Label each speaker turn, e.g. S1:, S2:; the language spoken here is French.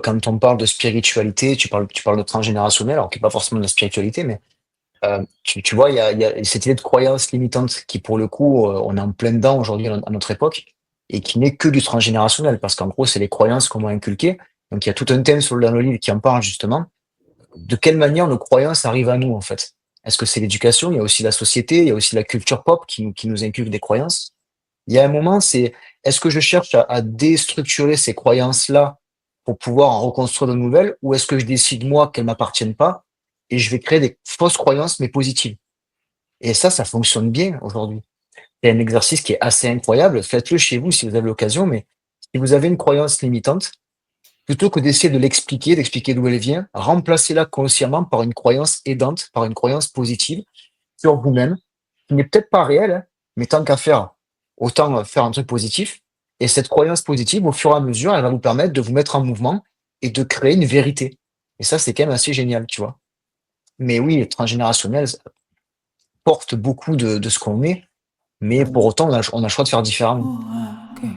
S1: Quand on parle de spiritualité, tu parles de transgénérationnel, alors qui est pas forcément de la spiritualité, mais tu vois, il y a cette idée de croyance limitante qui, pour le coup, on est en plein dedans aujourd'hui à notre époque et qui n'est que du transgénérationnel parce qu'en gros, c'est les croyances qu'on m'a inculquées. Donc il y a tout un thème dans le livre qui en parle justement. De quelle manière nos croyances arrivent à nous, en fait? Est-ce que c'est l'éducation? Il y a aussi la société, il y a aussi la culture pop qui nous inculque des croyances. Il y a un moment, c'est est-ce que je cherche à déstructurer ces croyances-là pour pouvoir en reconstruire de nouvelles ou est-ce que je décide moi qu'elles m'appartiennent pas et je vais créer des fausses croyances mais positives? Et ça fonctionne bien aujourd'hui. C'est un exercice qui est assez incroyable. Faites-le chez vous si vous avez l'occasion, mais si vous avez une croyance limitante, plutôt que d'essayer de l'expliquer, d'expliquer d'où elle vient, remplacez-la consciemment par une croyance aidante, par une croyance positive sur vous-même, qui n'est peut-être pas réelle, hein, mais tant qu'à faire, autant faire un truc positif. Et cette croyance positive, au fur et à mesure, elle va vous permettre de vous mettre en mouvement et de créer une vérité. Et ça, c'est quand même assez génial, tu vois. Mais oui, le transgénérationnel porte beaucoup de ce qu'on est, mais pour autant, on a le choix de faire différemment.
S2: Oh, okay,